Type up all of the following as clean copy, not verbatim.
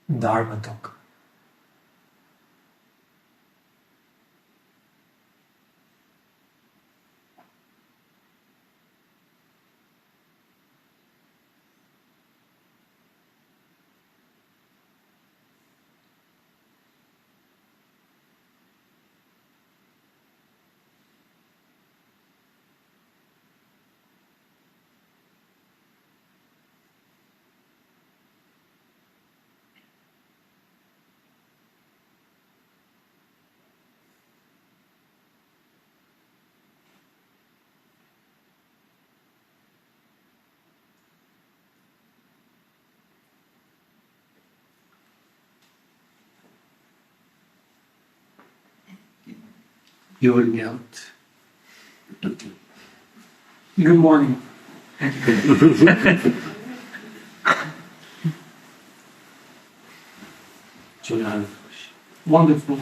Dharmatok. Jól nyelt. Good morning. Csodálatos. Wonderful.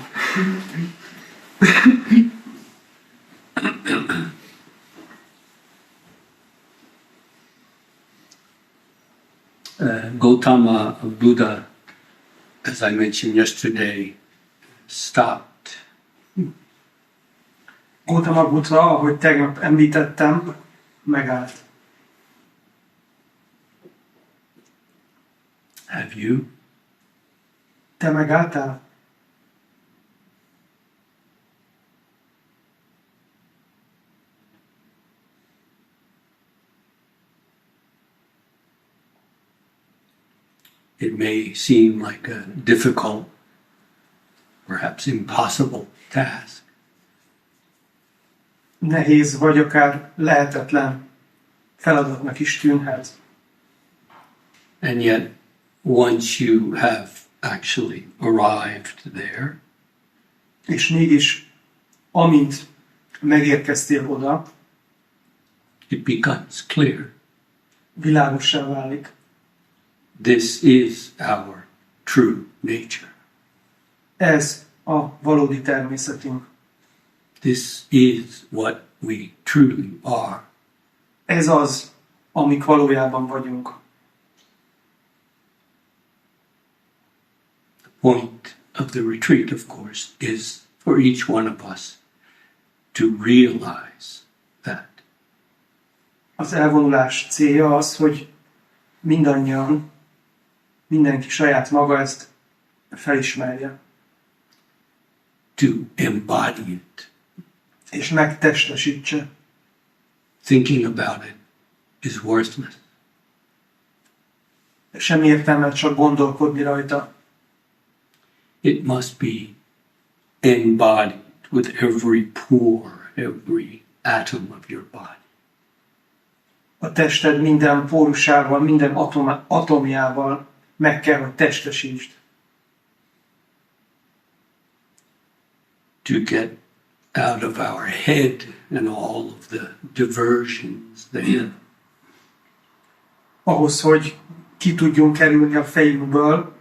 Gautama Buddha, as I mentioned yesterday, stopped. Gautama Buddha, ahogy tegnap említettem, megállt. Have you? Te megálltál? It may seem like a difficult, perhaps impossible task. Nehéz vagy akár lehetetlen feladatnak is tűnhet. And yet, once you have actually arrived there, És mégis, amint megérkeztél oda, it becomes clear. világossá válik. This is our true nature. Ez a valódi természetünk. This is what we truly are. Ez az, amik valójában vagyunk. The point of the retreat, of course, is for each one of us to realize that. Az elvonulás célja az, hogy mindannyian, mindenki saját maga ezt felismerje. To embody it. És megtestesítse. Thinking about it is worthless. Semmi értelme csak gondolkodni rajta. It must be embodied with every pore, every atom of your body. A tested minden pórusával, minden atomjával meg kell, hogy testesítsd. To get out of our head and all of the diversions there. Ahhoz, hogy ki tudjunk kerülni a fejünkből,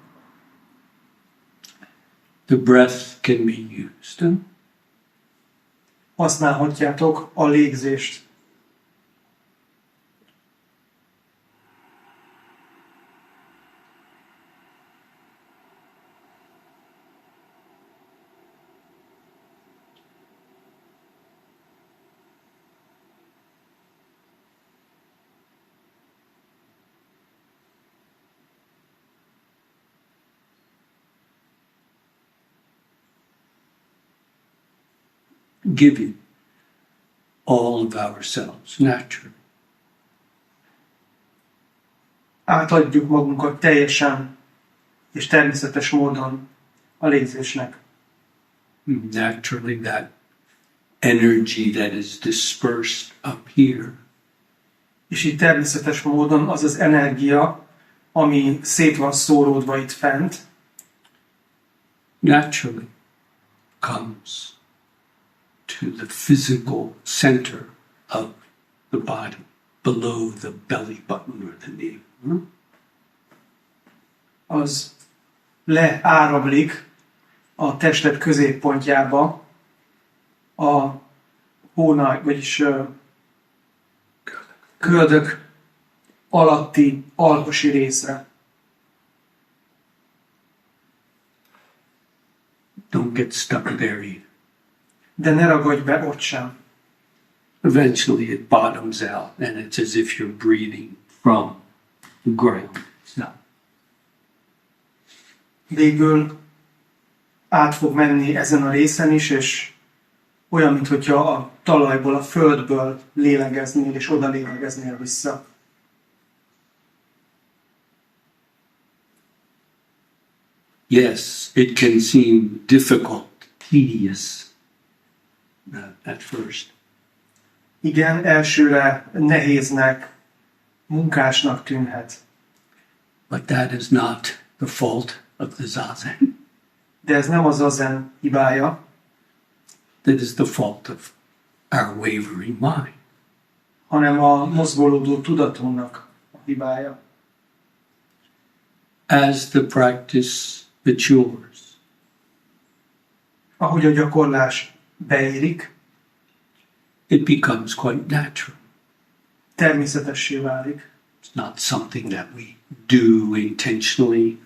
The breath can be used. használhatjátok a légzést. Giving all of ourselves naturally. Átadjuk magunkat teljesen és természetes módon a légzésnek. Naturally, that energy that is dispersed up here És így természetes módon az az energia, ami szét van szóródva itt fent, naturally comes to the physical center of the body, below the belly button or the navel. az leáramlik a tested középpontjába, a hónaj, vagyis köldök alatti alposi részre. Don't get stuck buried. De ne ragadj be ott sem. Eventually it bottoms out and it's as if you're breathing from the ground. It's not. Végül át fog menni ezen a részen is, és olyan, mintha a talajból, a földből lélegeznél, és oda lélegeznél vissza. Yes, it can seem difficult, tedious at first. Igen, elsőre nehéznek, munkásnak tűnhet. But that is not the fault of the zazen. De ez nem az zazen hibája, That is the fault of our wavering mind. hanem a mozgolódó tudatunknak a hibája. As the practice matures, Ahogy a gyakorlás beérik, it becomes quite natural. természetessé válik. It's not something that we do intentionally.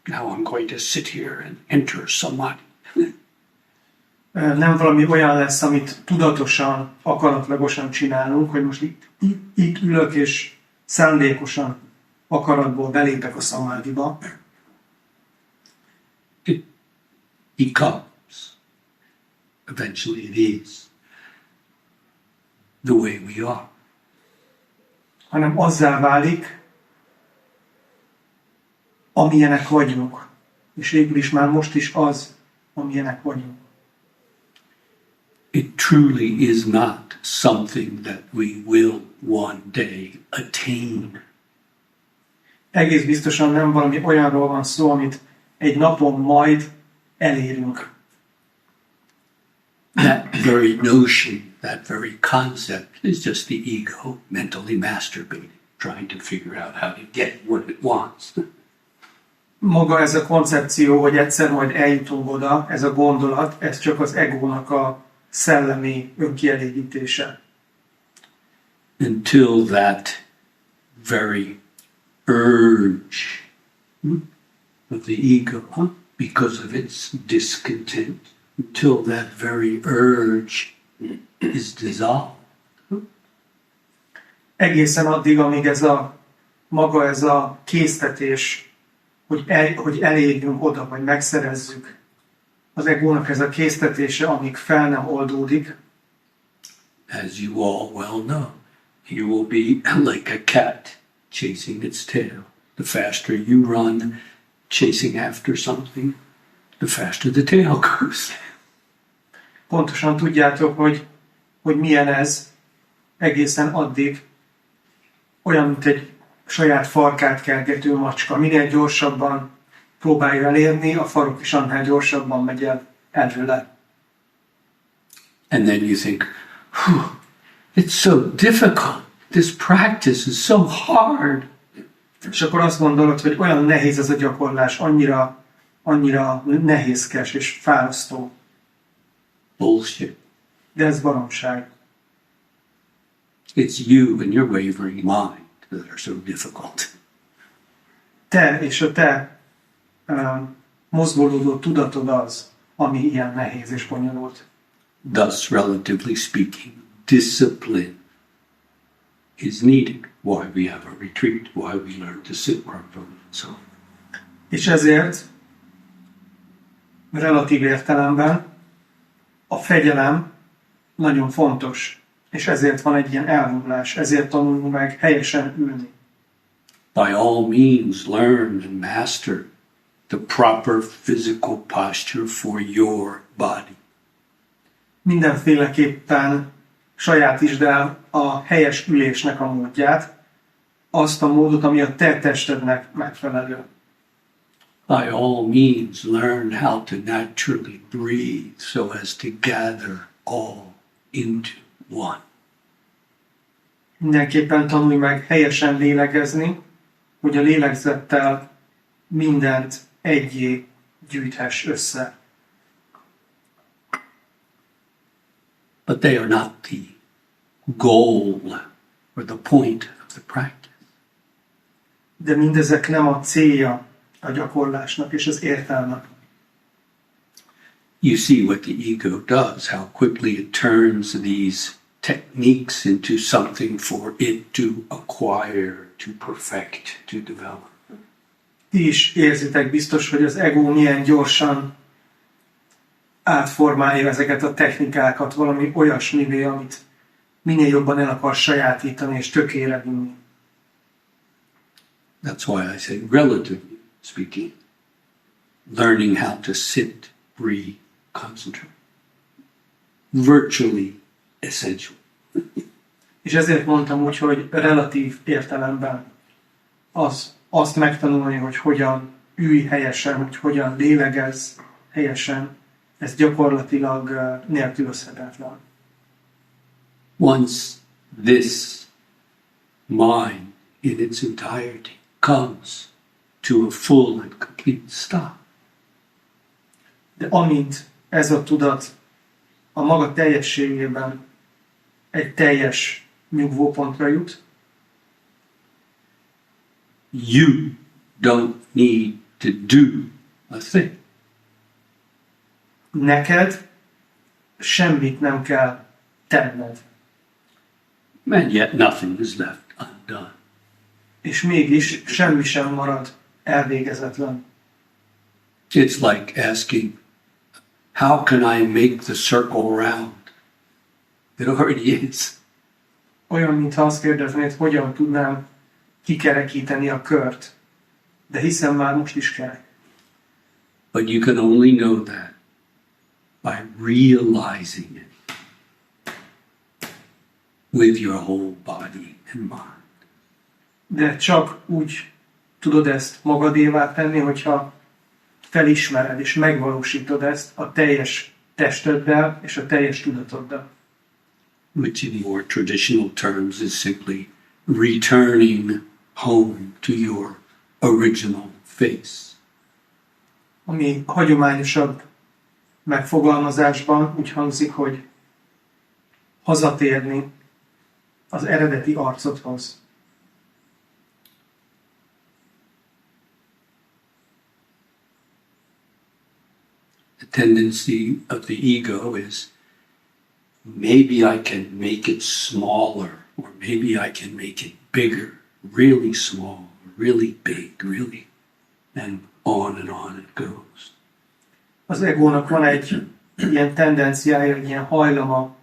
Now I'm going to sit here and enter samadhi. Nem valami olyan lesz, amit tudatosan, akaratlagosan csinálunk, hogy most itt ülök, és szándékosan, akaratból belépek a szamádiba. It becomes, eventually it is, the way we are. Hanem azzá válik, amilyenek vagyunk. És végül is már most is az, amilyenek vagyunk. It truly is not something that we will one day attain. Egész biztosan nem valami olyanról van szó, amit egy napon majd elérünk. That very notion, that very concept is just the ego mentally masturbating, trying to figure out how to get what it wants. Maga ez a koncepció, hogy egyszer majd eljutunk oda, ez a gondolat, ez csak az egónak a szellemi önkielégítése. Until that very urge of the ego, because of its discontent, until that very urge is dissolved. Egészen addig, amíg ez a késztetés, hogy elérjünk oda, vagy megszerezzük az egónak ez a késztetése, amíg fel nem oldódik. As you all well know, you will be like a cat chasing its tail. The faster you run, chasing after something, the faster the tail goes. Pontosan tudjátok, hogy milyen ez egészen addig, olyan, mint egy saját farkát kergető macska. Minél gyorsabban próbálja elérni, a farok is annál gyorsabban megy el előle. And then you think, it's so difficult. This practice is so hard. És akkor azt gondolod, hogy olyan nehéz ez a gyakorlás, annyira nehézkes és fárasztó. Bullshit. De ez baromság. It's you and your wavering mind that are so difficult. Te és a te mozgolódó tudatod az, ami ilyen nehéz és bonyolult. Thus, relatively speaking, discipline is needed. Why we have a retreat, why we learn to sit properly, and so on. És ezért, relatív értelemben, a fegyelem nagyon fontos, és ezért van egy ilyen elvonulás, ezért tanulunk meg helyesen ülni. By all means, learn and master the proper physical posture for your body. Mindenféleképpen sajátítsd el a helyes ülésnek a módját, azt a módot, ami a te testednek megfelelő. By all means, learn how to naturally breathe so as to gather all into one. Mindenképpen tanulj meg helyesen lélegezni, hogy a lélegzettel mindent egyé gyűjthess össze. But they are not the goal or the point of the practice. De mindezek nem a célja a gyakorlásnak és az értelme. you see what the ego does, how quickly it turns these techniques into something for it to acquire, to perfect, to develop. Ti is érzitek biztos, hogy az ego milyen gyorsan átformálja ezeket a technikákat valami olyasmivé, amit minél jobban el akar sajátítani és tökére vinni. That's why I say, relatively speaking, learning how to sit, breathe, concentrate. Virtually essential. És ezért mondtam úgy, hogy relatív értelemben azt megtanulni, hogy hogyan ülj helyesen, hogy hogyan lélegezz helyesen, ez gyakorlatilag nélkülözhetetlen. Once this mind in its entirety comes to a full and complete stop, De amint ez a tudat a maga teljességében egy teljes nyugvópontra jut, you don't need to do a thing. neked semmit nem kell tenned. And yet nothing is left undone. És mégis semmi sem marad elvégezetlen. It's like asking, how can I make the circle round? It already is. Olyan, mintha azt kérdeznéd, hogyan tudnám kikerekíteni a kört. De hiszem már most is kerek. But you can only know that by realizing it with your whole body and mind. De csak úgy tudod ezt magadévá tenni, hogyha felismered és megvalósítod ezt a teljes testeddel és a teljes tudatoddal. Which in more traditional terms is simply returning home to your original face. Ami hagyományosabb megfogalmazásban úgy hangzik, hogy hazatérni az eredeti arcodhoz. The tendency of the ego is maybe I can make it smaller, or maybe I can make it bigger, really small, really big, really, and on it goes. Az egónak van egy ilyen tendenciája, egy ilyen hajlama,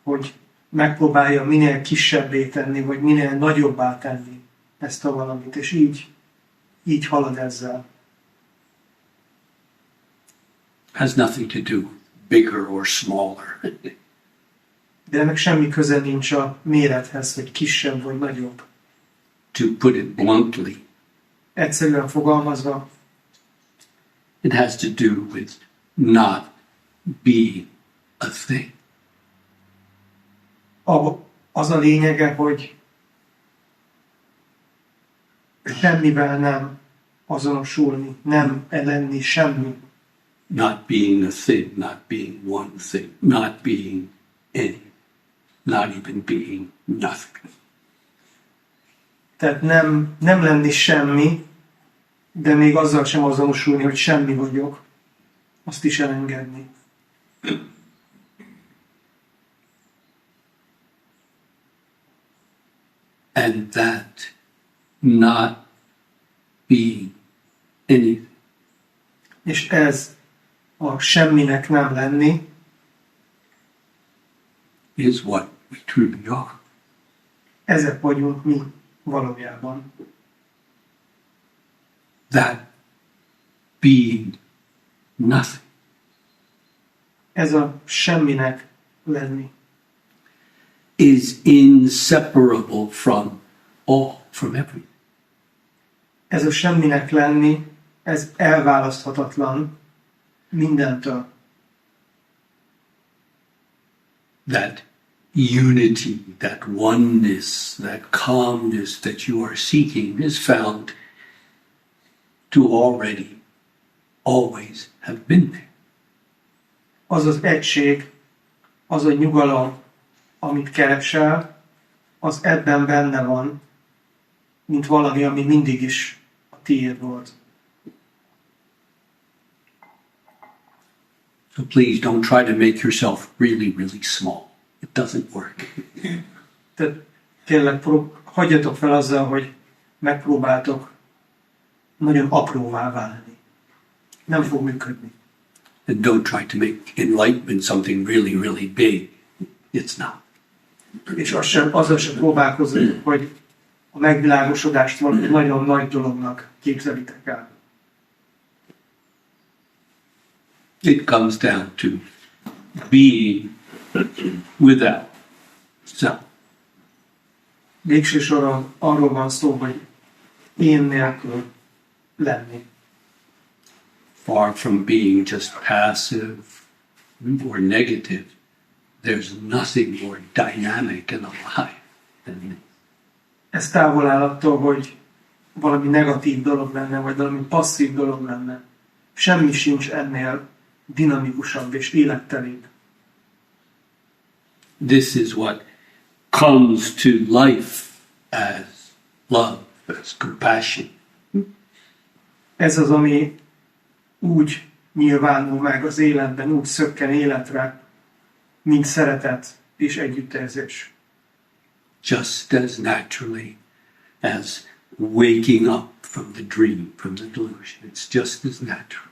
hogy megpróbálja minél kisebbé tenni, vagy minél nagyobbá tenni ezt a valamit, és így halad ezzel. Has nothing to do with bigger or smaller. De ennek semmi köze nincs a mérethez, hogy kisebb vagy nagyobb. To put it bluntly, Egyszerűen fogalmazva, it has to do with not being a thing. Az a lényege, hogy semmivel nem azonosulni, nem lenni semmi. Not being a thing, not being one thing, not being any, not even being nothing. Tehát nem lenni semmi, de még azzal sem azonosulni, hogy semmi vagyok. Azt is elengedni. And that not being anything És ez a semminek nem lenni, is what we truly are. ezek vagyunk mi valójában. That being nothing Ez a semminek lenni. is inseparable from all, from everything. Ez a semminek lenni, ez elválaszthatatlan mindentől. That unity, that oneness, that calmness that you are seeking is found to already always have been there. Az az egység, az a nyugalom, amit keresel, az ebben benne van, mint valami, ami mindig is a tiéd volt. So please don't try to make yourself really, really small. It doesn't work. Tehát kérlek, hagyjatok fel azzal, hogy megpróbáltok nagyon apróvá válni. Nem fog működni. And don't try to make enlightenment something really, really big. It's not. És azzal sem próbálkozunk, hogy a megvilágosodást valami nagyon nagy dolognak képzelitek el. It comes down to being without self. Végső soron arról van szó, hogy én nélkül lenni. Far from being just passive or negative, there's nothing more dynamic and alive than this. Ez távol áll attól, hogy valami negatív dolog lenne, vagy valami passzív dolog lenne. Semmi sincs ennél dinamikusabb és élettelibb. This is what comes to life as love, as compassion. Ez az, ami úgy nyilvánul meg az életben, úgy szökken életre, mint szeretet és együttérzés. Just as naturally as waking up from the dream, from the delusion. It's just as natural.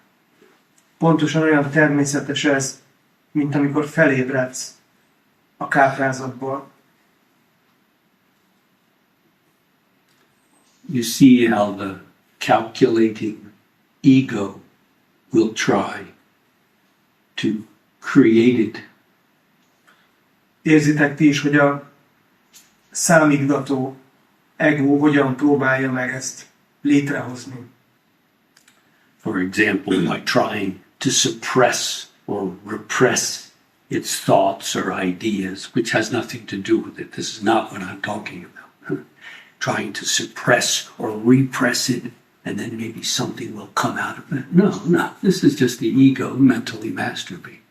Pontosan olyan természetes ez, mint amikor felébredsz a káprázatból. You see how the calculating ego will try to create it. Érzitek ti is, hogy a számítgató ego hogyan próbálja meg ezt létrehozni. For example, by trying to suppress or repress its thoughts or ideas, which has nothing to do with it. This is not what I'm talking about. Trying to suppress or repress it, and then maybe something will come out of it. No, this is just the ego mentally masturbating.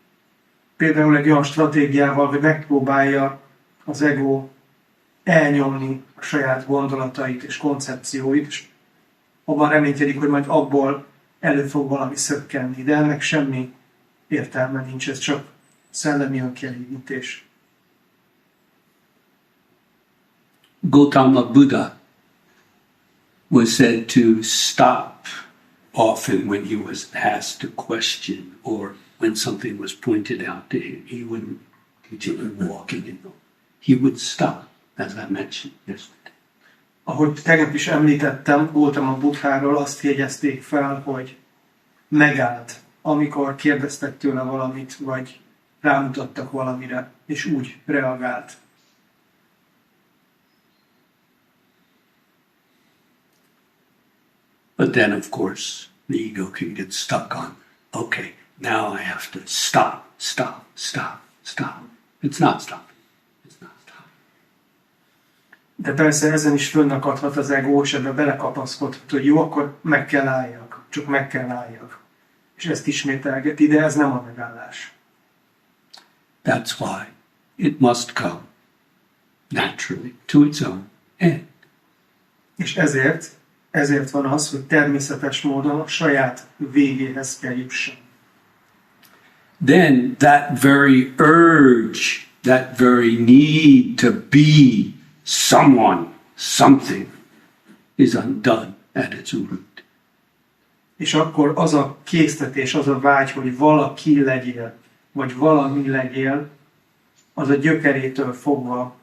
Például egy olyan stratégiával, hogy megpróbálja az ego elnyomni a saját gondolatait és koncepcióit, és abban reménykedik, hogy majd abból elő fog valami szökkenni, de ennek semmi értelme nincs, ez csak szellemi önkielégítés. Gautama Buddha was said to stop often when he was asked a question or when something was pointed out to him. He wouldn't continue walking. He would stop, as I mentioned yesterday. Ahogy tegnap is említettem, voltam a Buddháról, azt jegyezték fel, hogy megállt, amikor kérdeztek tőle valamit, vagy rámutattak valamire, és úgy reagált. But then, of course, the ego can get stuck on, okay, now I have to stop. It's not stopping. De persze ezen is fönnakadhat az ego, és ebbe belekapaszkodhat, hogy jó, akkor meg kell álljak, csak meg kell álljak. És ezt ismételgeti, de ez nem a megállás. That's why it must come naturally to its own end. És ezért van az, hogy természetes módon a saját végéhez kell jusson. Then that very urge, that very need to be someone, something, is undone at its root. És akkor az a késztetés, az a vágy, hogy valaki legyél, vagy valami legyél, az a gyökerétől fogva,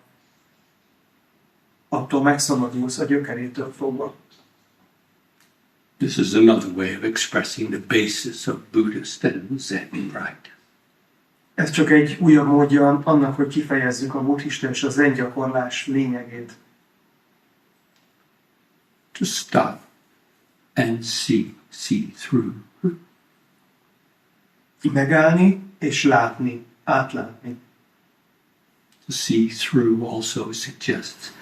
attól megszabadulsz a gyökerétől fogva. This is another way of expressing the basis of Buddhist and Zen practice. Ez csak egy újabb módja annak, hogy kifejezzük a buddhista és a zen gyakorlás lényegét. To stop and see through. Megállni és látni, átlátni. To see through also suggests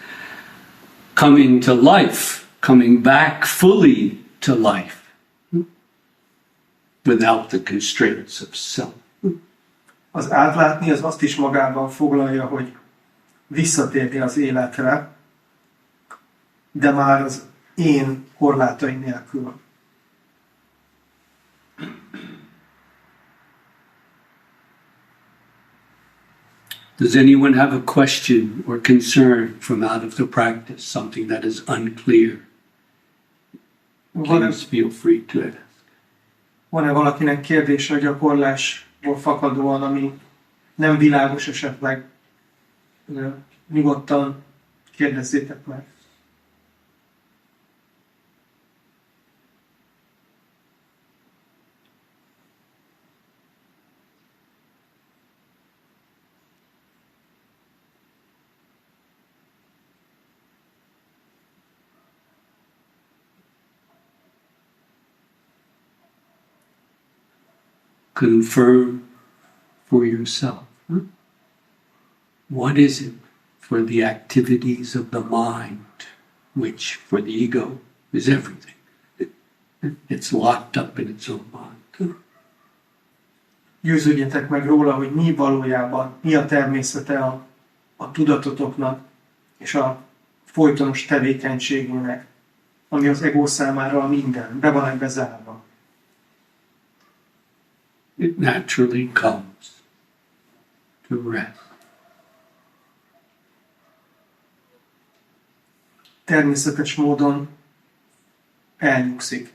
coming to life, coming back fully to life, without the constraints of self. Az átlátni az azt is magában foglalja, hogy visszatérni az életre, de már az én korlátai nélkül. Does anyone have a question or concern from out of the practice, something that is unclear? Please feel free to ask. Van-e valakinek kérdése a gyakorlásból fakadóan, ami nem világos esetleg? Nyugodtan kérdezzétek meg. Confirm for yourself. What is it for the activities of the mind, which for the ego is everything? It's locked up in its own mind. Győződjetek meg róla, hogy mi valójában, mi a természete a tudatotoknak és a folytonos tevékenységének, ami az ego számára a minden, be van ebbe zárva. It naturally comes to rest. Természetes módon elnyugszik.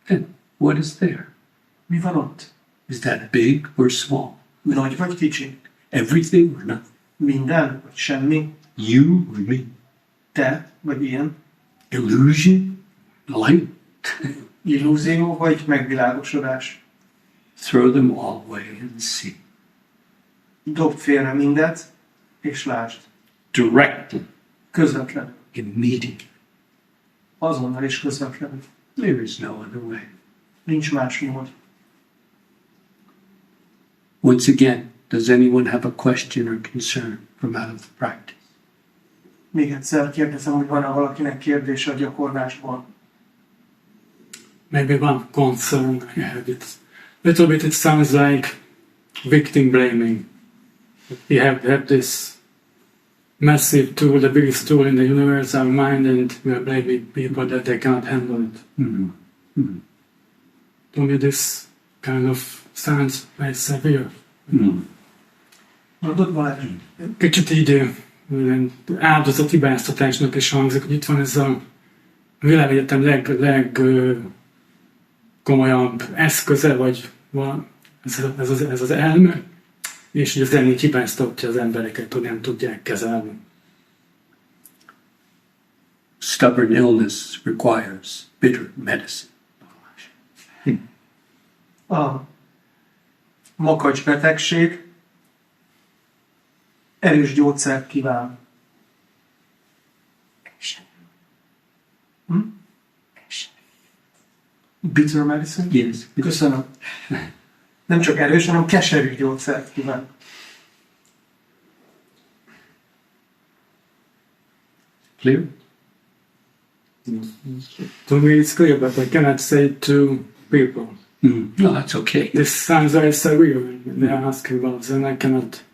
And what is there? Mi van ott? Is that big or small? Nagy vagy kicsi? Everything or nothing? Minden vagy semmi? You or me? Te vagy én? Illusion? Light? Illúzió vagy megvilágosodás? Throw them all away and see. Dobd félre mindet, és lásd. Directly. Közvetlenül. Immediately. Azonnal is közvetlenül. There is no other way. Nincs más mód. Once again, does anyone have a question or concern from out of the practice? Még egyszer kérdezem, hogy van-e valakinek kérdése a gyakorlásból. Maybe one concern I have. Little bit it sounds like victim blaming. We have this massive tool, the biggest tool in the universe, our mind, and we are blaming people that they cannot handle it. Mm-hmm. Mm-hmm. To me, this kind of sounds very severe. Mm-hmm. Mondod, Balázs? Kicsit így áldozati hibáztatásnak is hangzik, hogy itt van ez a világegyetem legkomolyabb eszköze, vagy ez az elme, és hogy az elmény hibáztatja az embereket, hogy nem tudják kezelni. Stubborn illness requires bitter medicine. A makacs betegség erős gyógyszert kíván. Bitter medicine? Yes. Köszönöm. Nem csak erős, hanem keserű gyógyszert kíván. Clear? To me it's clear, but I cannot say it to people. Mm. No, that's okay. This sounds very severe when they are asking about it, and I cannot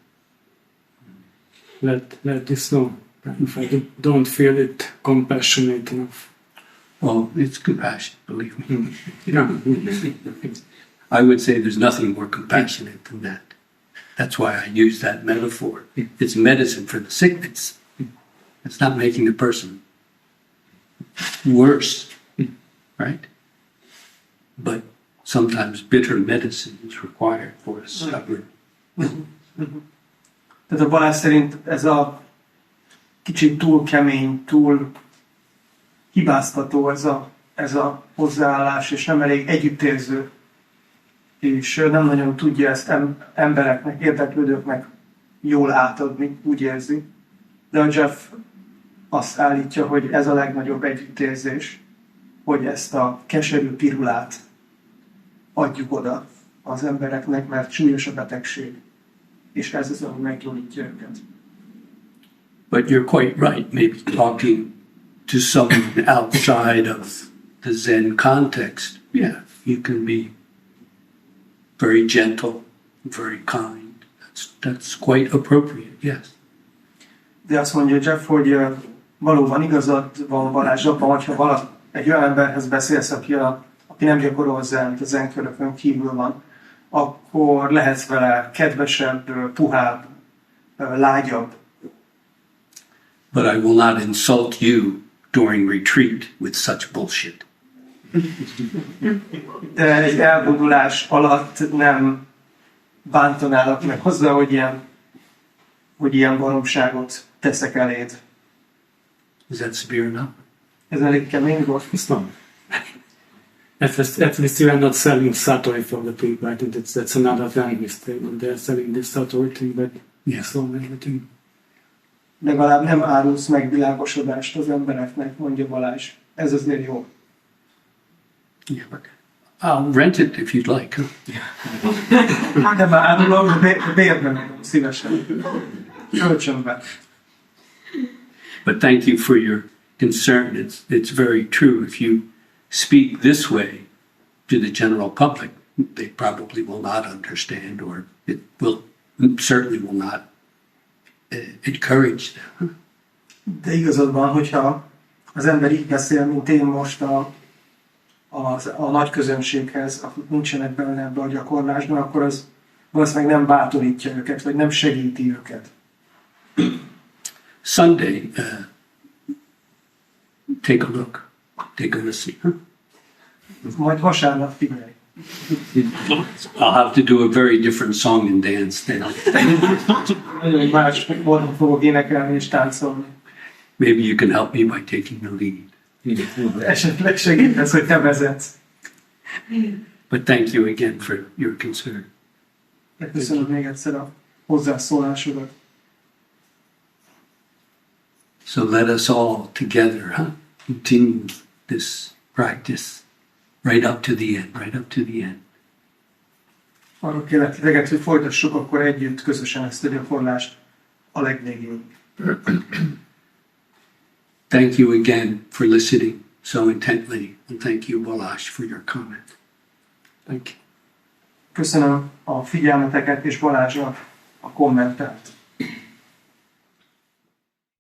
let this know if I don't feel it compassionate enough. Well, it's compassion, believe me. Yeah. I would say there's nothing more compassionate than that. That's why I use that metaphor. It's medicine for the sickness. It's not making the person worse, right? But sometimes bitter medicine is required for a stubborn. Tehát a Balázs szerint ez a kicsit túl kemény, túl hibáztató ez a hozzáállás, és nem elég együttérző. És nem nagyon tudja ezt embereknek, érdeklődőknek jól átadni, úgy érzi. De a Jeff azt állítja, hogy ez a legnagyobb együttérzés, hogy ezt a keserű pirulát adjuk oda az embereknek, mert súlyos a betegség. És ez az, ami meggyógyítja őket. But you're quite right, maybe talking to someone outside of the Zen context, yeah, you can be very gentle, very kind. That's quite appropriate, yes. De azt mondja Jeff, hogy valóban igazad van Balázs abban, hogyha egy olyan emberhez beszélsz, aki nem gyakorol zen, a zenkörökön kívül van, akkor lehetsz vele kedvesebb, puhább, lágyabb. But I will not insult you during retreat with such bullshit. De egy elvonulás alatt nem bántanálak meg hozzá, hogy ilyen baromságot teszek eléd. Is that severe enough? Ez elég kemény volt. It's not. At least you are not selling Satori for the people. I think that's another thing mistake. They're selling this Satori thing, but so everything. Legalább nem árulsz meg világosodást az embereknek, mondja Balázs. Ez azért jó. Yeah, but I'll rent it if you'd like. Nem árulom, bérben megom szívesen. Kölcsönben. But thank you for your concern. It's very true. If you speak this way to the general public, they probably will not understand, or it will certainly will not encourage them. De igazad van, hogyha az ember így beszél, mint én most a nagy közönséghez, akik nincsenek benne ebbe a gyakorlásban, akkor az valószínűleg nem bátorítja őket, vagy nem segíti őket. Sunday, take a look, take a listen. Huh? Majd vasárnap figyelj. I'll have to do a very different song and dance then. Nagyon más módon fogok énekelni és táncolni. Maybe you can help me by taking the lead. Esetleg segítesz, hogy te vezetsz. But thank you again for your concern. Köszönöm még egyszer a hozzászólásodat. So let us all together continue this practice right up to the end, right up to the end. Arra kérlek titeket, hogy folytassuk akkor együtt, közösen ezt a gyakorlást a legvégéig. Thank you again for listening so intently, and thank you, Balázs, for your comment. Thank you. Köszönöm a figyelmeteket és Balázsnak a kommentet.